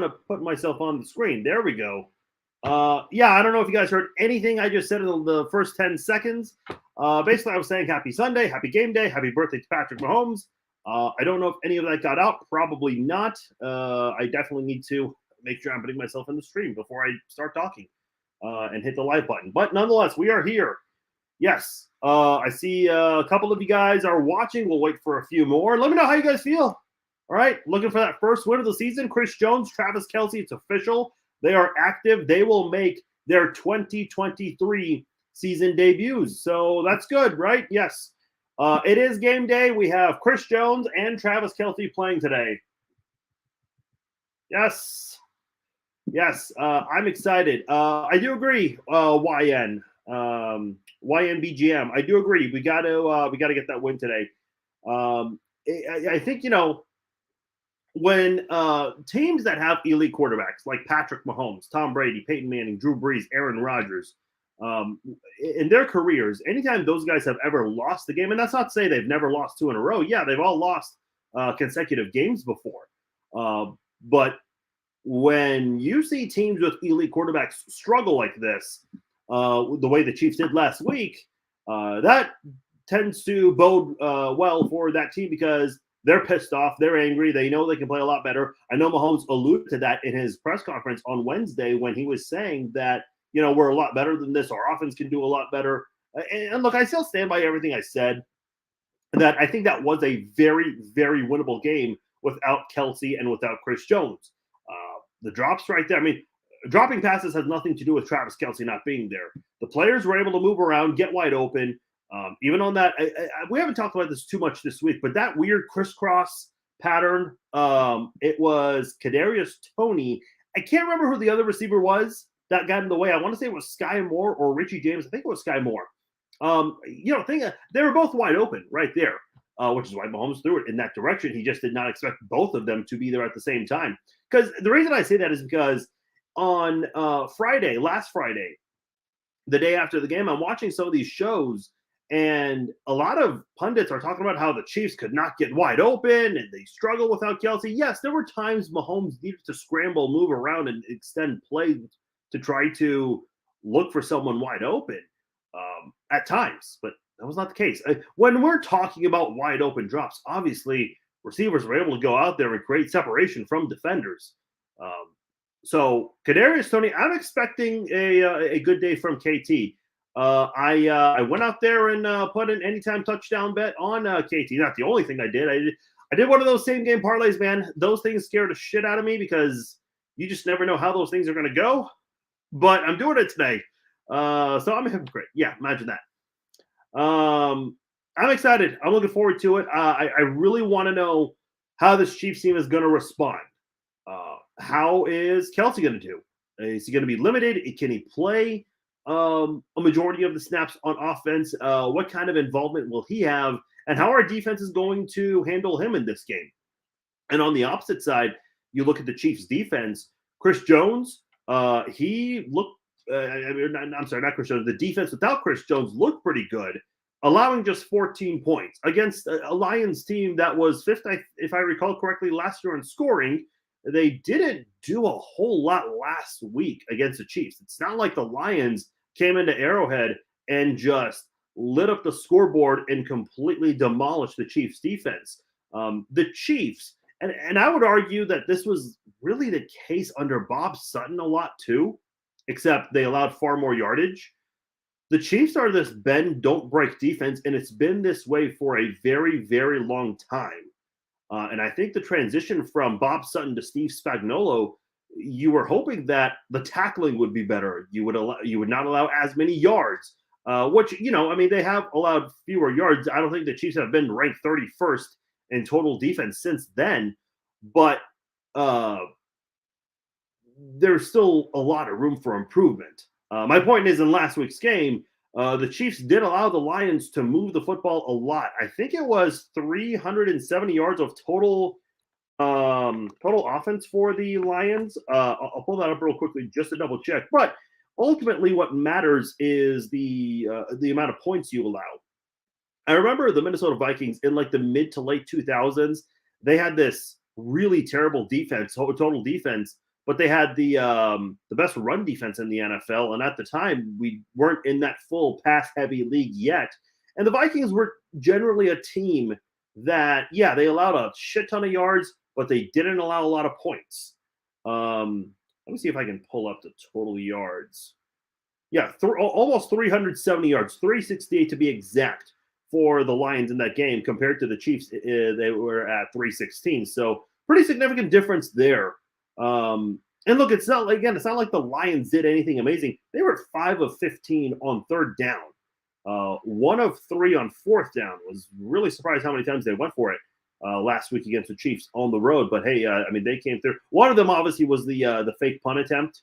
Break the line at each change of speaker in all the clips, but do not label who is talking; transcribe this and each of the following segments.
to put myself on the screen. There we go. Yeah, I don't know if you guys heard anything I just said in the first 10 seconds. Basically, I was saying happy Sunday, happy game day, happy birthday to Patrick Mahomes. I don't know if any of that got out. Probably not. I definitely need to make sure I'm putting myself in the stream before I start talking and hit the like button. But nonetheless, we are here. Yes, I see a couple of you guys are watching. We'll wait for a few more. Let me know how you guys feel. All right, looking for that first win of the season. Chris Jones, Travis Kelce, it's official. They are active. They will make their 2023 season debuts. So that's good, right? Yes. It is game day. We have Chris Jones and Travis Kelce playing today. Yes. Yes. I'm excited. I do agree, YN. YNBGM. I do agree. We got to get that win today. I think, when teams that have elite quarterbacks like Patrick Mahomes, Tom Brady, Peyton Manning, Drew Brees, Aaron Rodgers, in their careers, anytime those guys have ever lost the game, and that's not to say they've never lost 2 in a row. Yeah, they've all lost consecutive games before. But when you see teams with elite quarterbacks struggle like this, the way the Chiefs did last week, that tends to bode well for that team because they're pissed off. They're angry. They know they can play a lot better. I know Mahomes alluded to that in his press conference on Wednesday when he was saying that, we're a lot better than this. Our offense can do a lot better. And look, I still stand by everything I said, that I think that was a very, very winnable game without Kelce and without Chris Jones. The drops right there. I mean, dropping passes has nothing to do with Travis Kelce not being there. The players were able to move around, get wide open. Even on that, we haven't talked about this too much this week, but that weird crisscross pattern, it was Kadarius Toney. I can't remember who the other receiver was that got in the way. I want to say it was Sky Moore or Richie James. I think it was Sky Moore. They were both wide open right there, which is why Mahomes threw it in that direction. He just did not expect both of them to be there at the same time. Because the reason I say that is because on last Friday, the day after the game, I'm watching some of these shows, and a lot of pundits are talking about how the Chiefs could not get wide open and they struggle without Kelce. Yes, there were times Mahomes needed to scramble, move around, and extend plays to try to look for someone wide open at times, but that was not the case. When we're talking about wide open drops, obviously receivers were able to go out there and create separation from defenders. So Kadarius Toney, I'm expecting a good day from KT. I went out there and put an anytime touchdown bet on KT. Not the only thing I did. I did one of those same game parlays, man. Those things scare the shit out of me because you just never know how those things are going to go. But I'm doing it today. So I'm a hypocrite. Yeah, imagine that. I'm excited. I'm looking forward to it. I really want to know how this Chiefs team is going to respond. How is Kelce going to do? Is he going to be limited? Can he play a majority of the snaps on offense? What kind of involvement will he have? And how our defense is going to handle him in this game? And on the opposite side, you look at the Chiefs defense. Chris Jones, he looked I'm sorry, not Chris Jones. The defense without Chris Jones looked pretty good, allowing just 14 points against a Lions team that was fifth, if I recall correctly, last year in scoring. They didn't do a whole lot last week against the Chiefs. It's not like the Lions came into Arrowhead and just lit up the scoreboard and completely demolished the Chiefs defense. The Chiefs, and I would argue that this was really the case under Bob Sutton a lot too, except they allowed far more yardage. The Chiefs are this bend, don't break defense, and it's been this way for a very, very long time. And I think the transition from Bob Sutton to Steve Spagnuolo, you were hoping that the tackling would be better. You would not allow as many yards, which, they have allowed fewer yards. I don't think the Chiefs have been ranked 31st in total defense since then, but there's still a lot of room for improvement. My point is, in last week's game, the Chiefs did allow the Lions to move the football a lot. I think it was 370 yards of total offense for the Lions. I'll pull that up real quickly just to double check. But ultimately, what matters is the amount of points you allow. I remember the Minnesota Vikings in like the mid to late 2000s. They had this really terrible defense, total defense. but they had the best run defense in the NFL. And at the time, we weren't in that full pass heavy league yet. And the Vikings were generally a team that, yeah, they allowed a shit ton of yards, but they didn't allow a lot of points. Let me see if I can pull up the total yards. Yeah, almost 370 yards, 368 to be exact for the Lions in that game compared to the Chiefs. They were at 316. So pretty significant difference there. And look, it's not like the Lions did anything amazing. They were 5 of 15 on third down. 1 of 3 on fourth down. Was really surprised how many times they went for it last week against the Chiefs on the road. But hey, I mean, they came through. One of them obviously was the fake punt attempt.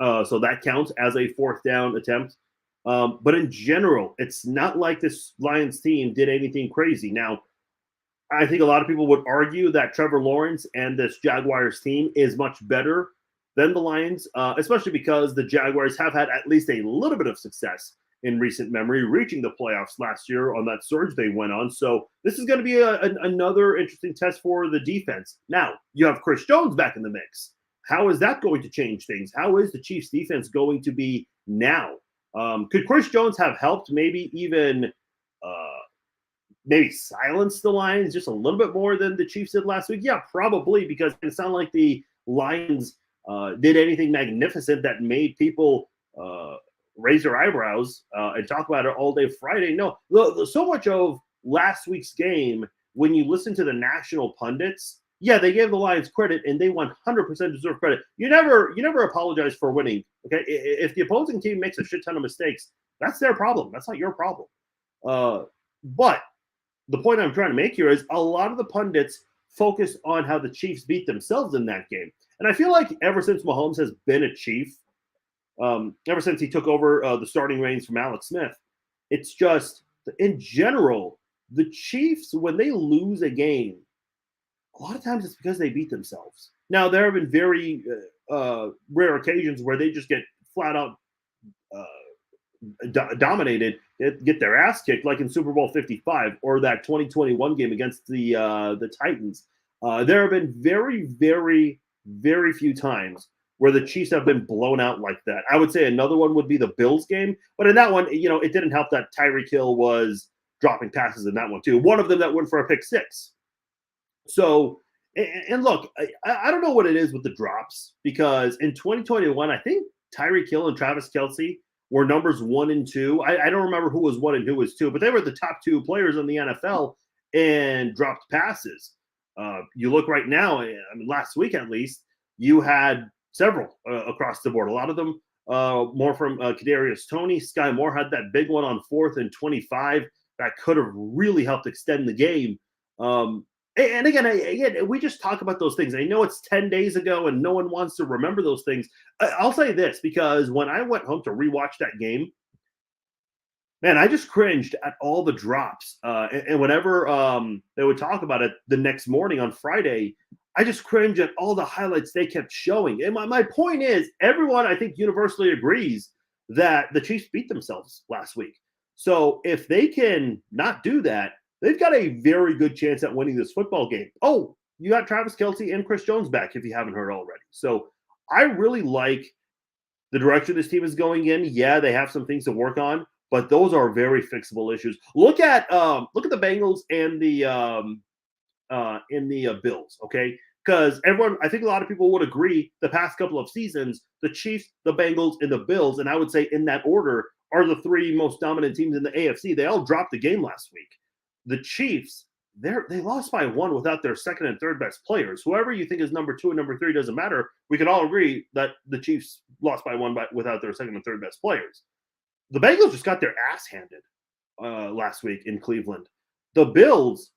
So that counts as a fourth down attempt. But in general, it's not like this Lions team did anything crazy. Now, I think a lot of people would argue that Trevor Lawrence and this Jaguars team is much better than the Lions, especially because the Jaguars have had at least a little bit of success in recent memory, reaching the playoffs last year on that surge they went on. So this is going to be another interesting test for the defense. Now, you have Chris Jones back in the mix. How is that going to change things? How is the Chiefs defense going to be now? Could Chris Jones have helped maybe even maybe silence the Lions just a little bit more than the Chiefs did last week? Yeah, probably, because it sounded like the Lions did anything magnificent that made people raise their eyebrows and talk about it all day Friday. No, so much of last week's game, when you listen to the national pundits, yeah, they gave the Lions credit, and they 100% deserve credit. You never apologize for winning. Okay, if the opposing team makes a shit ton of mistakes, that's their problem. That's not your problem. But the point I'm trying to make here is a lot of the pundits focus on how the Chiefs beat themselves in that game, and I feel like ever since Mahomes has been a Chief, ever since he took over the starting reins from Alex Smith, it's just in general the Chiefs, when they lose a game, a lot of times it's because they beat themselves. Now, there have been very rare occasions where they just get flat out dominated, get their ass kicked, like in Super Bowl 55 or that 2021 game against the Titans. There have been very, very, very few times where the Chiefs have been blown out like that. I would say another one would be the Bills game, but in that one, it didn't help that Tyreek Hill was dropping passes in that one too. One of them that went for a pick six. So, and look, I don't know what it is with the drops, because in 2021, I think Tyreek Hill and Travis Kelce were numbers 1 and 2. I don't remember who was 1 and who was 2, but they were the top 2 players in the NFL and dropped passes. You look right now, I mean, last week at least, you had several across the board. A lot of them more from Kadarius Toney. Sky Moore had that big one on 4th and 25 that could have really helped extend the game. And again, we just talk about those things. I know it's 10 days ago and no one wants to remember those things. I'll say this, because when I went home to rewatch that game, man, I just cringed at all the drops. And whenever they would talk about it the next morning on Friday, I just cringe at all the highlights they kept showing. And my point is, everyone, I think, universally agrees that the Chiefs beat themselves last week. So if they can not do that, they've got a very good chance at winning this football game. Oh, you got Travis Kelce and Chris Jones back, if you haven't heard already. So I really like the direction this team is going in. Yeah, they have some things to work on, but those are very fixable issues. Look at the Bengals and the Bills, okay? Because everyone, I think a lot of people would agree, the past couple of seasons, the Chiefs, the Bengals, and the Bills, and I would say in that order, are the 3 most dominant teams in the AFC. They all dropped the game last week. The Chiefs, they lost by 1 without their second and third best players. Whoever you think is number 2 and number 3 doesn't matter. We can all agree that the Chiefs lost by 1 without their second and third best players. The Bengals just got their ass handed last week in Cleveland. The Bills,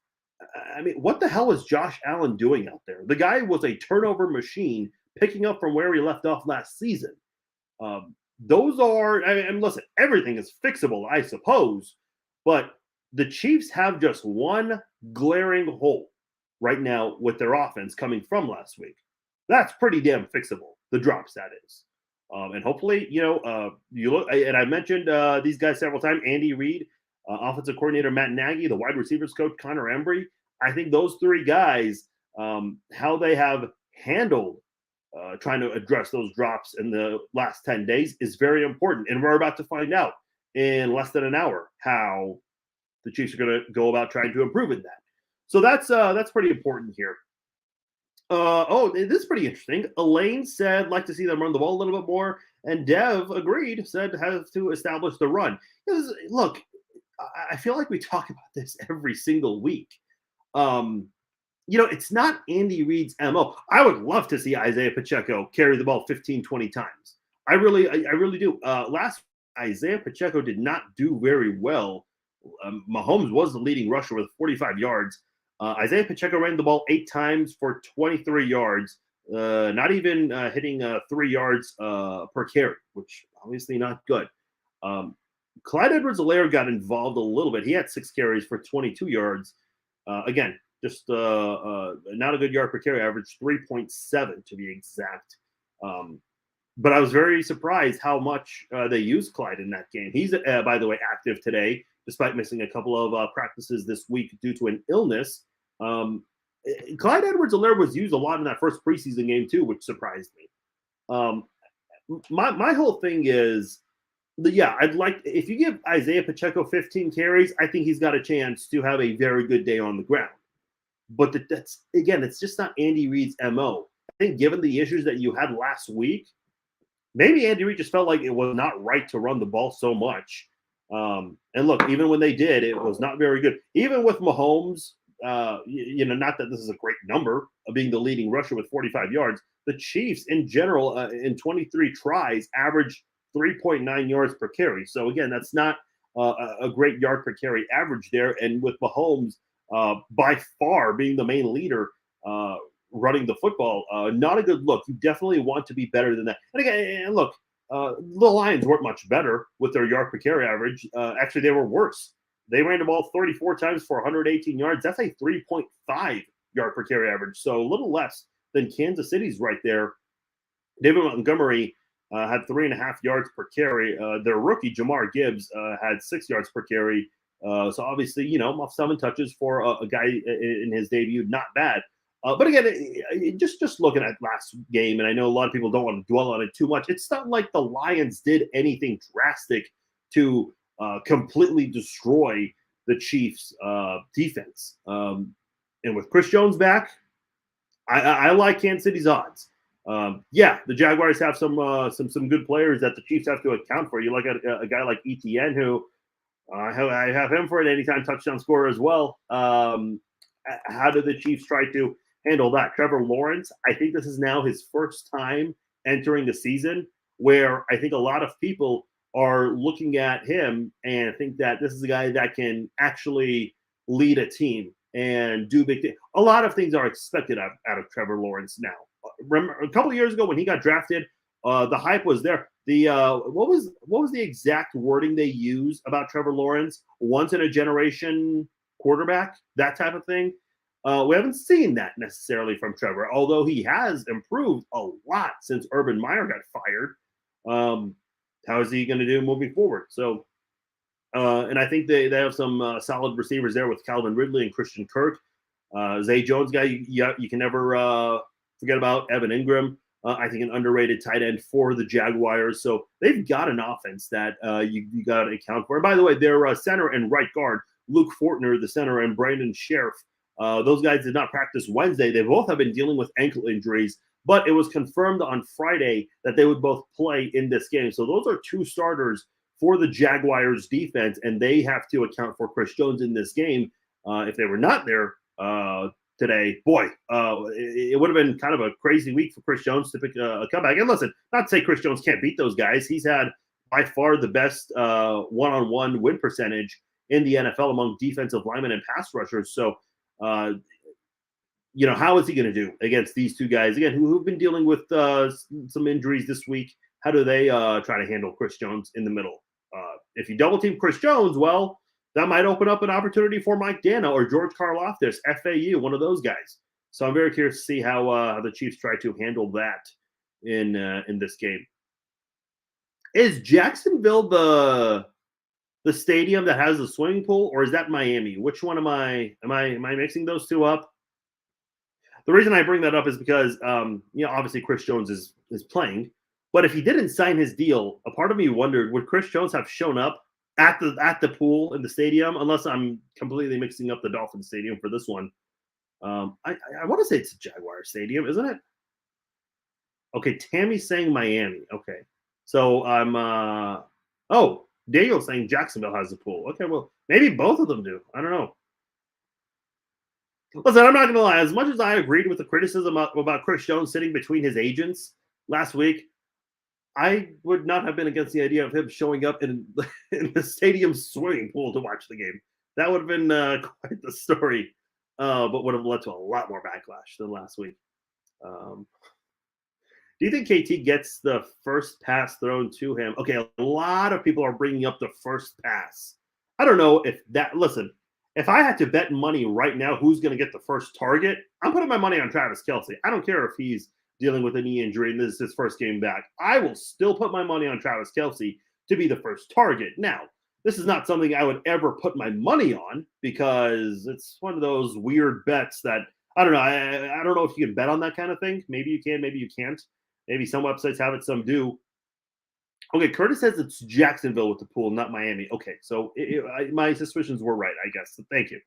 I mean, what the hell is Josh Allen doing out there? The guy was a turnover machine, picking up from where he left off last season. Those are, and listen, everything is fixable, I suppose, but the Chiefs have just one glaring hole right now with their offense coming from last week. That's pretty damn fixable, the drops, that is. And hopefully, you look, and I mentioned these guys several times, Andy Reid, offensive coordinator Matt Nagy, the wide receivers coach Connor Embry. I think those 3 guys, how they have handled trying to address those drops in the last 10 days is very important. And we're about to find out in less than an hour how the Chiefs are going to go about trying to improve in that. So that's pretty important here. This is pretty interesting. Elaine said, like to see them run the ball a little bit more. And Dev agreed, said, have to establish the run. Look, I feel like we talk about this every single week. It's not Andy Reid's MO. I would love to see Isaiah Pacheco carry the ball 15, 20 times. I really do. Last Isaiah Pacheco did not do very well. Mahomes was the leading rusher with 45 yards. Isaiah Pacheco ran the ball 8 times for 23 yards, not even hitting 3 yards per carry, which obviously not good. Clyde Edwards-Helaire got involved a little bit. He had 6 carries for 22 yards. Again, just not a good yard per carry average, 3.7 to be exact. But I was very surprised how much they used Clyde in that game. He's, by the way, active today, despite missing a couple of practices this week due to an illness. Clyde Edwards-Helaire was used a lot in that first preseason game too, which surprised me. My whole thing is, I'd like, if you give Isaiah Pacheco 15 carries, I think he's got a chance to have a very good day on the ground. But it's just not Andy Reid's MO. I think given the issues that you had last week, maybe Andy Reid just felt like it was not right to run the ball so much. And look, even when they did, it was not very good. Even with Mahomes, not that this is a great number of being the leading rusher with 45 yards, the Chiefs in general in 23 tries averaged 3.9 yards per carry. So again, that's not a great yard per carry average there. And with Mahomes by far being the main leader running the football, not a good look. You definitely want to be better than that. And again, look, the Lions weren't much better with their yard per carry average. Actually, they were worse. They ran the ball 34 times for 118 yards. That's a 3.5 yard per carry average. So a little less than Kansas City's right there. David Montgomery had 3.5 yards per carry. Their rookie, Jamar Gibbs, had 6 yards per carry. So obviously, 7 touches for a guy in his debut, not bad. But again, just looking at last game, and I know a lot of people don't want to dwell on it too much. It's not like the Lions did anything drastic to completely destroy the Chiefs' defense. And with Chris Jones back, I like Kansas City's odds. The Jaguars have some good players that the Chiefs have to account for. You look at a guy like ETN, who I have him for an anytime touchdown scorer as well. How do the Chiefs try to handle that? Trevor Lawrence, I think this is now his first time entering the season where I think a lot of people are looking at him and think that this is a guy that can actually lead a team and do big things. A lot of things are expected out of Trevor Lawrence now. Remember, a couple of years ago when he got drafted, the hype was there. The what was the exact wording they used about Trevor Lawrence? Once in a generation quarterback, that type of thing. We haven't seen that necessarily from Trevor, although he has improved a lot since Urban Meyer got fired. How is he going to do moving forward? So, and I think they have some solid receivers there with Calvin Ridley and Christian Kirk. Zay Jones guy, you can never forget about. Evan Ingram, I think an underrated tight end for the Jaguars. So they've got an offense that you got to account for. And by the way, their center and right guard, Luke Fortner, the center, and Brandon Sheriff, those guys did not practice Wednesday. They both have been dealing with ankle injuries, but it was confirmed on Friday that they would both play in this game. So those are 2 starters for the Jaguars defense, and they have to account for Chris Jones in this game. If they were not there today, boy, it would have been kind of a crazy week for Chris Jones to pick a comeback. And listen, not to say Chris Jones can't beat those guys. He's had by far the best one-on-one win percentage in the NFL among defensive linemen and pass rushers. So, how is he going to do against these 2 guys, again, who've been dealing with some injuries this week? How do they try to handle Chris Jones in the middle? If you double team Chris Jones, well, that might open up an opportunity for Mike Dana or George Karlaftis, FAU, one of those guys. So I'm very curious to see how the Chiefs try to handle that in this game. Is Jacksonville the stadium that has a swimming pool, or is that Miami? Which one am I mixing those 2 up? The reason I bring that up is because, obviously Chris Jones is playing, but if he didn't sign his deal, a part of me wondered would Chris Jones have shown up at the pool in the stadium, unless I'm completely mixing up the Dolphin Stadium for this one. I want to say it's Jaguar Stadium, isn't it? Okay, Tammy's saying Miami. Okay, so I'm. Daniel's saying Jacksonville has a pool. Okay, well maybe both of them do. I don't know. Listen, I'm not going to lie. As much as I agreed with the criticism about Chris Jones sitting between his agents last week, I would not have been against the idea of him showing up in the stadium swimming pool to watch the game. That would have been quite the story, but would have led to a lot more backlash than last week. Do you think KT gets the first pass thrown to him? Okay, a lot of people are bringing up the first pass. I don't know if that. Listen, if I had to bet money right now who's going to get the first target, I'm putting my money on Travis Kelce. I don't care if he's dealing with a knee injury and this is his first game back. I will still put my money on Travis Kelce to be the first target. Now, this is not something I would ever put my money on because it's one of those weird bets that I don't know. I don't know if you can bet on that kind of thing. Maybe you can, maybe you can't. Maybe some websites have it, some do. Okay, Curtis says it's Jacksonville with the pool, not Miami. Okay, so my suspicions were right, I guess. So thank you.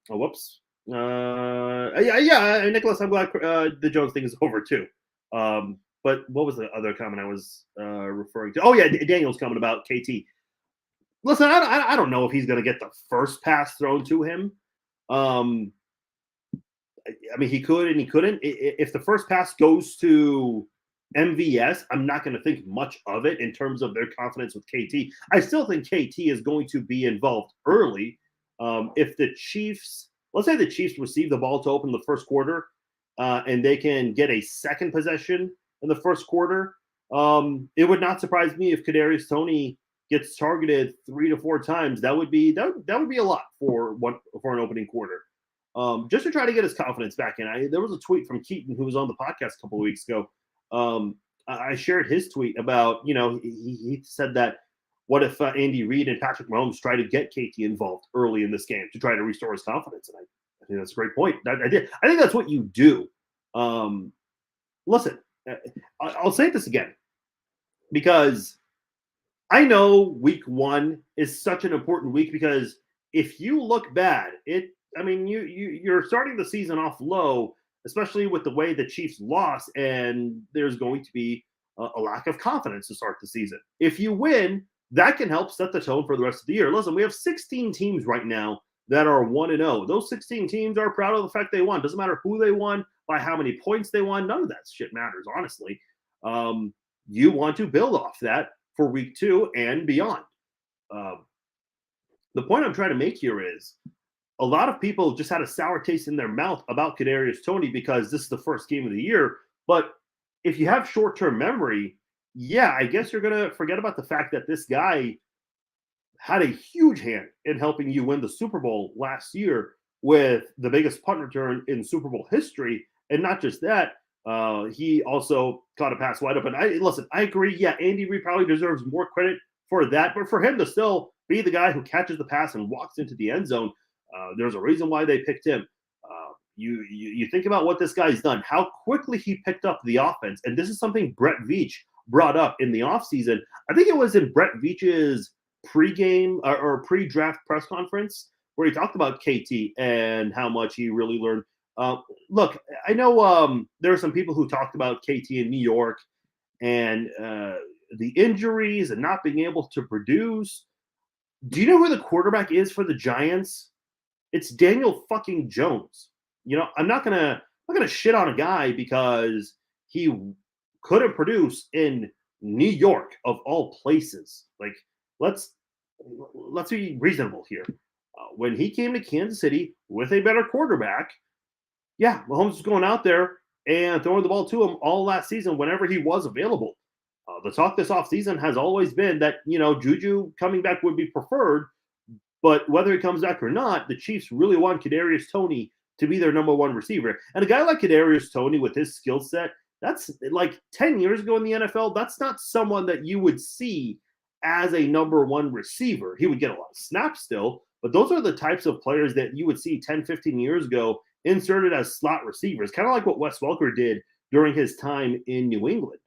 Whoops. Nicholas, I'm glad the Jones thing is over too. But what was the other comment I was referring to? Oh yeah, Daniel's comment about KT. Listen, I don't know if he's going to get the first pass thrown to him. I mean, he could and he couldn't. If the first pass goes to MVS, I'm not going to think much of it in terms of their confidence with KT. I still think KT is going to be involved early. If the Chiefs, let's say the Chiefs receive the ball to open the first quarter, and they can get a second possession in the first quarter, it would not surprise me if Kadarius Toney gets targeted 3 to 4 times. That would be a lot for an opening quarter. Just to try to get his confidence back in. There was a tweet from Keaton who was on the podcast a couple of weeks ago. I shared his tweet about, he said that what if Andy Reid and Patrick Mahomes try to get KT involved early in this game to try to restore his confidence? And I think that's a great point. I think that's what you do. Listen, I'll say this again because I know week 1 is such an important week because if you look bad, you're starting the season off low, especially with the way the Chiefs lost, and there's going to be a lack of confidence to start the season. If you win, that can help set the tone for the rest of the year. Listen, we have 16 teams right now that are 1-0. Those 16 teams are proud of the fact they won. Doesn't matter who they won, by how many points they won. None of that shit matters, honestly. You want to build off that for week 2 and beyond. The point I'm trying to make here is a lot of people just had a sour taste in their mouth about Kadarius Toney because this is the first game of the year. But if you have short-term memory, yeah, I guess you're going to forget about the fact that this guy had a huge hand in helping you win the Super Bowl last year with the biggest punt return in Super Bowl history. And not just that, he also caught a pass wide open. I agree. Yeah, Andy Reid probably deserves more credit for that. But for him to still be the guy who catches the pass and walks into the end zone, there's a reason why they picked him. You think about what this guy's done, how quickly he picked up the offense. And this is something Brett Veach brought up in the offseason. I think it was in Brett Veach's pregame or pre-draft press conference where he talked about KT and how much he really learned. Look, I know there are some people who talked about KT in New York and the injuries and not being able to produce. Do you know who the quarterback is for the Giants? It's Daniel fucking Jones. I'm not gonna shit on a guy because he couldn't produce in New York of all places. Like, let's be reasonable here. When he came to Kansas City with a better quarterback, yeah, Mahomes was going out there and throwing the ball to him all last season whenever he was available. The talk this offseason has always been that, Juju coming back would be preferred, but whether he comes back or not, the Chiefs really want Kadarius Toney to be their number 1 receiver. And a guy like Kadarius Toney with his skill set, that's like 10 years ago in the NFL, that's not someone that you would see as a number 1 receiver. He would get a lot of snaps still, but those are the types of players that you would see 10, 15 years ago inserted as slot receivers, kind of like what Wes Welker did during his time in New England.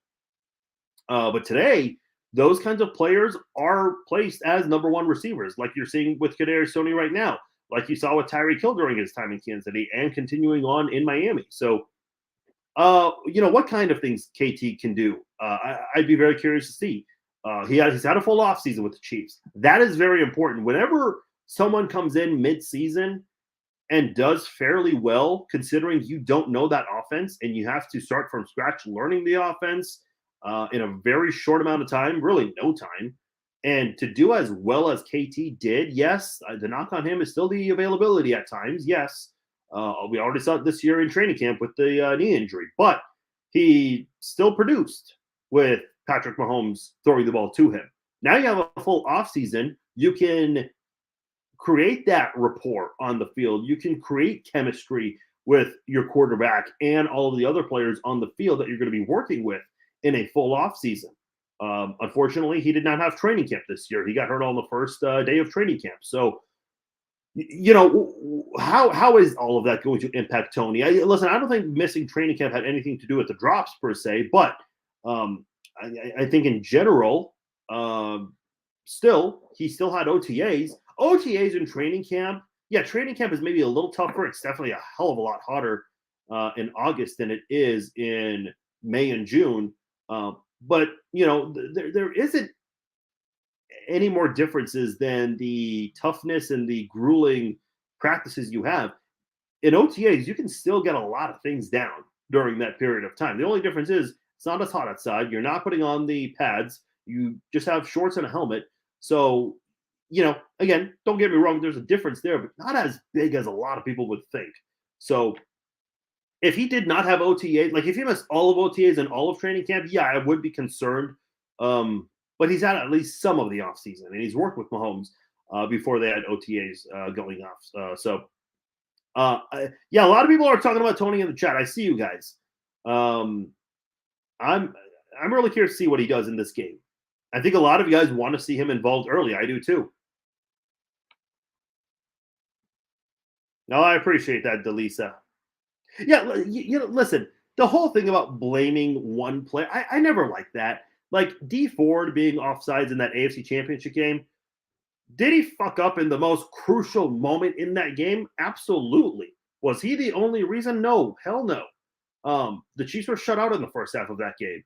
But today, those kinds of players are placed as number one receivers, like you're seeing with Kadarius Toney right now, like you saw with Tyreek Hill during his time in Kansas City and continuing on in Miami. So, what kind of things KT can do? I'd be very curious to see. He's had a full offseason with the Chiefs. That is very important. Whenever someone comes in mid-season and does fairly well, considering you don't know that offense and you have to start from scratch learning the offense in a very short amount of time, really no time, and to do as well as KT did, yes, the knock on him is still the availability at times, yes. We already saw it this year in training camp with the knee injury, but he still produced with Patrick Mahomes throwing the ball to him. Now you have a full offseason. You can create that rapport on the field. You can create chemistry with your quarterback and all of the other players on the field that you're going to be working with in a full offseason. Unfortunately, he did not have training camp this year. He got hurt on the first day of training camp. So, how is all of that going to impact Toney? Listen, I don't think missing training camp had anything to do with the drops per se, but I think in general, he still had OTAs. OTAs in training camp, yeah, training camp is maybe a little tougher. It's definitely a hell of a lot hotter in August than it is in May and June. But there isn't any more differences than the toughness and the grueling practices you have. In OTAs, you can still get a lot of things down during that period of time. The only difference is it's not as hot outside. You're not putting on the pads. You just have shorts and a helmet. So, again, don't get me wrong, there's a difference there, but not as big as a lot of people would think. So if he did not have OTAs, like if he missed all of OTAs and all of training camp, yeah, I would be concerned. But he's had at least some of the offseason, and he's worked with Mahomes before they had OTAs going off. Yeah, a lot of people are talking about Toney in the chat. I see you guys. I'm really curious to see what he does in this game. I think a lot of you guys want to see him involved early. I do too. No, I appreciate that, Delisa. Yeah, listen, the whole thing about blaming one player, I never liked that. Like D Ford being offsides in that AFC Championship game, did he fuck up in the most crucial moment in that game? Absolutely. Was he the only reason? No, hell no. The Chiefs were shut out in the first half of that game.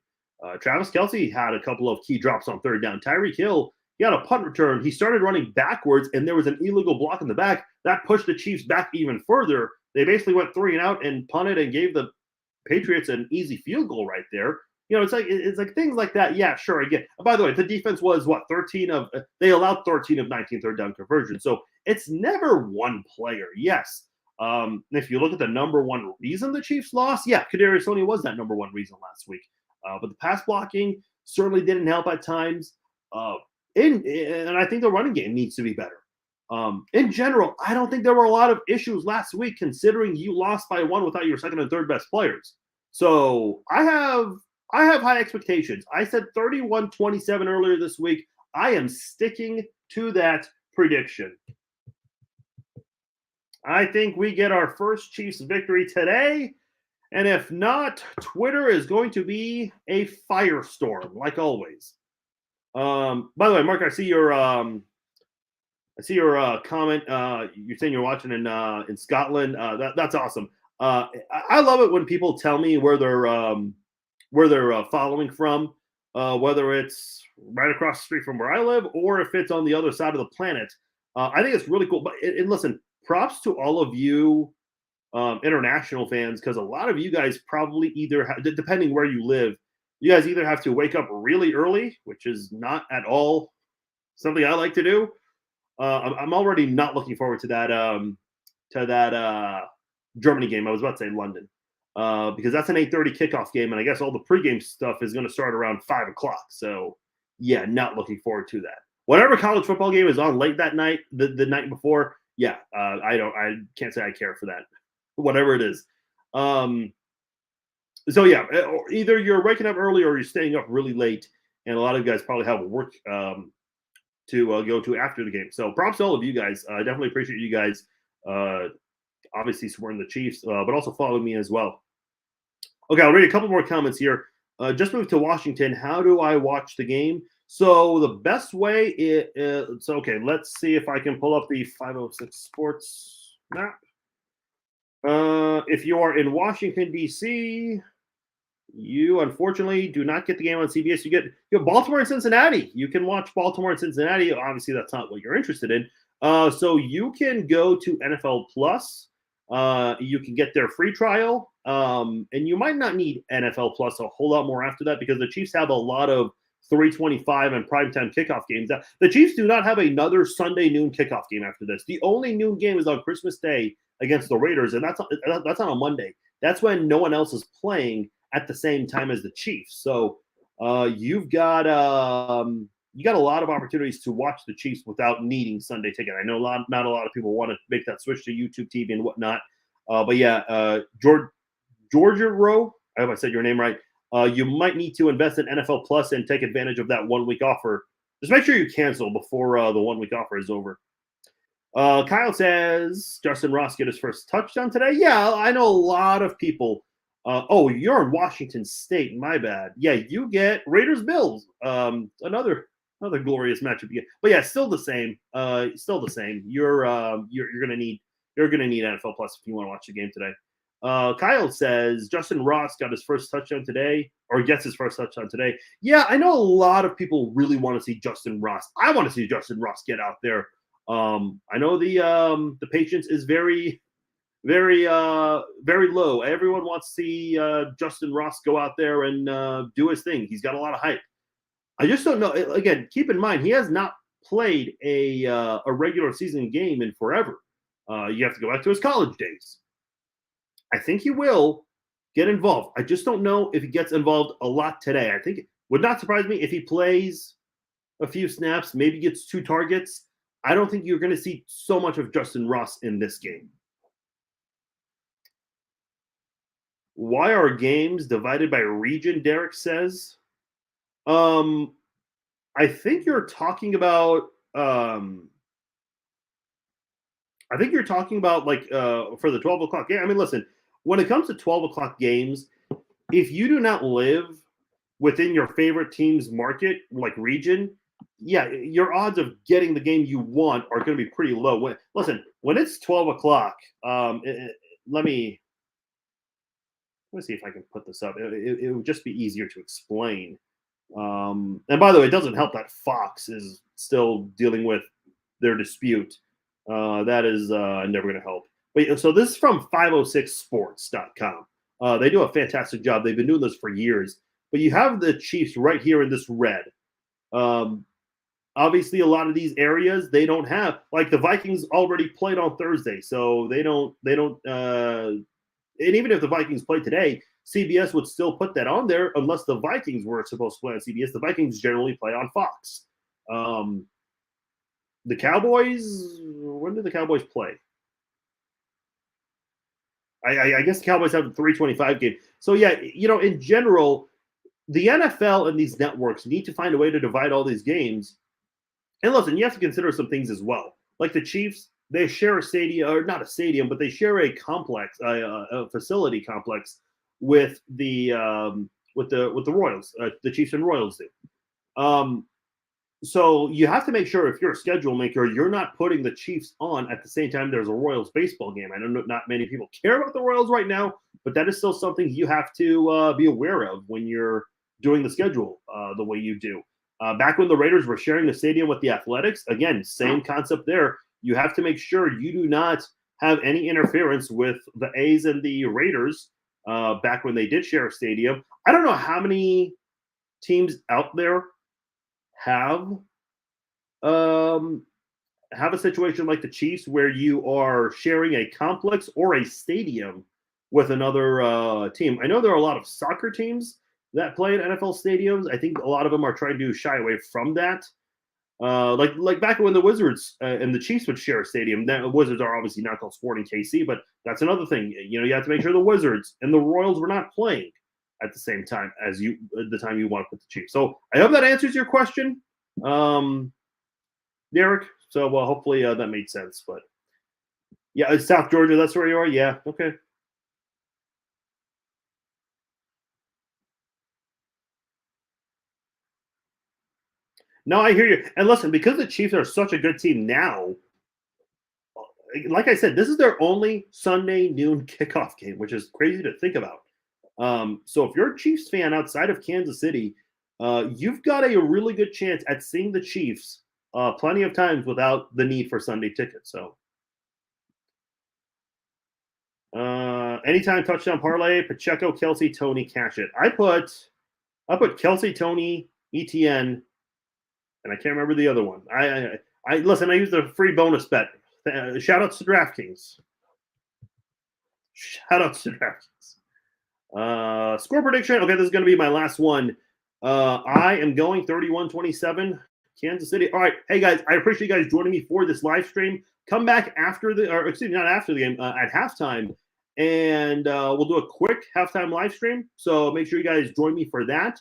Travis Kelce had a couple of key drops on third down. Tyreek Hill, he had a punt return. He started running backwards, and there was an illegal block in the back. That pushed the Chiefs back even further. They basically went 3 and out and punted and gave the Patriots an easy field goal right there. It's like things like that. Yeah, sure, I get. By the way, the defense was what, 13 of they allowed 13 of 19 third down conversions. So it's never one player. Yes. If you look at the number one reason the Chiefs lost, yeah, Kadarius Toney was that number one reason last week. But the pass blocking certainly didn't help at times. And I think the running game needs to be better. In general, I don't think there were a lot of issues last week, considering you lost by 1 without your second and third best players. So I have high expectations. I said 31-27 earlier this week. I am sticking to that prediction. I think we get our first Chiefs victory today. And if not, Twitter is going to be a firestorm, like always. By the way, Mark, I see your comment. You're saying you're watching in Scotland. That's awesome. I love it when people tell me where they're following from, whether it's right across the street from where I live or if it's on the other side of the planet. I think it's really cool. But and listen, props to all of you international fans, because a lot of you guys probably either depending where you live, you guys either have to wake up really early, which is not at all something I like to do. I'm already not looking forward to that Germany game. I was about to say London, because that's an 8:30 kickoff game, and I guess all the pregame stuff is going to start around 5 o'clock. So, yeah, not looking forward to that. Whatever college football game is on late that night, the night before, yeah, I can't say I care for that. Whatever it is. So yeah, either you're waking up early or you're staying up really late, and a lot of you guys probably have work to go to after the game. So props to all of you guys. I definitely appreciate you guys obviously supporting the Chiefs, but also following me as well. Okay, I'll read a couple more comments here. Just moved to Washington. How do I watch the game? So the best way is so okay. Let's see if I can pull up the 506 Sports map. If you are in Washington D.C., you unfortunately do not get the game on CBS. You have Baltimore and Cincinnati. You can watch Baltimore and Cincinnati. Obviously, that's not what you're interested in. So you can go to NFL Plus. You can get their free trial, and you might not need NFL Plus a whole lot more after that because the Chiefs have a lot of 325 and primetime kickoff games. The Chiefs do not have another Sunday noon kickoff game after this. The only noon game is on Christmas Day against the Raiders, and that's on a Monday. That's when no one else is playing at the same time as the Chiefs. So you've got a lot of opportunities to watch the Chiefs without needing Sunday ticket. I know not a lot of people want to make that switch to YouTube TV and whatnot. But yeah, Georgia Rowe, I hope I said your name right. You might need to invest in NFL Plus and take advantage of that 1 week offer. Just make sure you cancel before the 1 week offer is over. Kyle says Justin Ross get his first touchdown today. Yeah, I know a lot of people. Oh, you're in Washington State. My bad. Yeah, you get Raiders Bills. Another glorious matchup. But yeah, still the same. Still the same. You're gonna need NFL Plus if you want to watch the game today. Kyle says Justin Ross got his first touchdown today, or gets his first touchdown today. Yeah, I know a lot of people really want to see Justin Ross. I want to see Justin Ross get out there. I know the patience is very low. Everyone wants to see Justin Ross go out there and do his thing. He's got a lot of hype. I just don't know. Again, keep in mind he has not played a regular season game in forever. You have to go back to his college days. I think he will get involved. I just don't know if he gets involved a lot today. I think it would not surprise me if he plays a few snaps, maybe gets 2 targets. I don't think you're going to see so much of Justin Ross in this game. Why are games divided by region? Derek says. I think you're talking about. I think you're talking about like for the 12 o'clock game. I mean, listen, when it comes to 12 o'clock games, if you do not live within your favorite team's market, like region, yeah, your odds of getting the game you want are going to be pretty low. When it's 12 o'clock, let me see if I can put this up. It would just be easier to explain. And by the way, it doesn't help that Fox is still dealing with their dispute. That is never going to help. But so this is from 506sports.com. They do a fantastic job. They've been doing this for years. But you have the Chiefs right here in this red. Obviously, a lot of these areas they don't have. Like the Vikings already played on Thursday, so they don't. And even if the Vikings played today, CBS would still put that on there unless the Vikings were supposed to play on CBS. The Vikings generally play on Fox. The Cowboys, when did the Cowboys play? I guess the Cowboys have a 325 game. So, yeah, in general, the NFL and these networks need to find a way to divide all these games. And listen, you have to consider some things as well. Like the Chiefs, they share a stadium, or not a stadium, but they share a complex, a facility complex with the Royals. The Chiefs and Royals do. So you have to make sure if you're a schedule maker, you're not putting the Chiefs on at the same time there's a Royals baseball game. I know not many people care about the Royals right now, but that is still something you have to be aware of when you're doing the schedule the way you do. Back when the Raiders were sharing the stadium with the Athletics, again, same concept there. You have to make sure you do not have any interference with the A's and the Raiders back when they did share a stadium. I don't know how many teams out there have a situation like the Chiefs where you are sharing a complex or a stadium with another team. I know there are a lot of soccer teams that play in NFL stadiums. I think a lot of them are trying to shy away from that. Like back when the Wizards and the Chiefs would share a stadium. The Wizards are obviously not called Sporting KC, but that's another thing. You have to make sure the Wizards and the Royals were not playing at the same time as the time you want to put the Chiefs. So I hope that answers your question, Derek. So hopefully that made sense. But Yeah, it's South Georgia. That's where you are. Yeah. Okay. No, I hear you. And listen, because the Chiefs are such a good team now, like I said, this is their only Sunday noon kickoff game, which is crazy to think about. So if you're a Chiefs fan outside of Kansas City, you've got a really good chance at seeing the Chiefs plenty of times without the need for Sunday tickets. So anytime touchdown parlay, Pacheco, Kelsey, Tony, cash it. I put Kelsey, Tony, ETN, and I can't remember the other one. I listen. I used the free bonus bet. Shout outs to DraftKings. Shout outs to DraftKings. Score prediction. Okay, this is going to be my last one. I am going 31-27, Kansas City. All right. Hey, guys, I appreciate you guys joining me for this live stream. Come back after not after the game, at halftime, and we'll do a quick halftime live stream. So make sure you guys join me for that.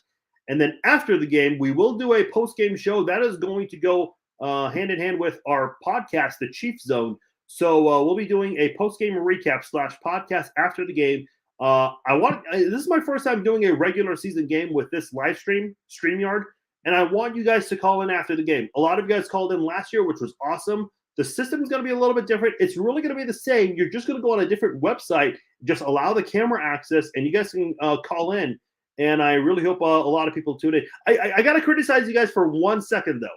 And then after the game, we will do a post-game show. That is going to go hand in hand with our podcast, The Chiefs Zone. So we'll be doing a post-game recap / podcast after the game. This is my first time doing a regular season game with this live stream, StreamYard, and I want you guys to call in after the game. A lot of you guys called in last year, which was awesome. The system is going to be a little bit different. It's really going to be the same. You're just going to go on a different website, just allow the camera access, and you guys can call in. And I really hope a lot of people tune in. I got to criticize you guys for 1 second, though,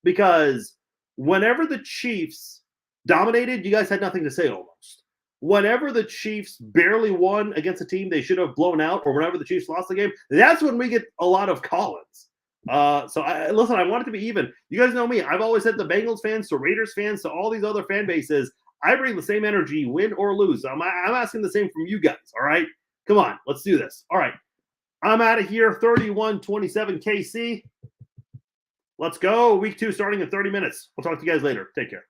because whenever the Chiefs dominated, you guys had nothing to say almost. Whenever the Chiefs barely won against a team they should have blown out, or whenever the Chiefs lost the game, that's when we get a lot of call-ins. Listen, I want it to be even. You guys know me. I've always said the Bengals fans to Raiders fans to all these other fan bases, I bring the same energy, win or lose. I'm asking the same from you guys, all right? Come on, let's do this. All right. I'm out of here, 31-27 KC. Let's go. Week 2 starting in 30 minutes. We'll talk to you guys later. Take care.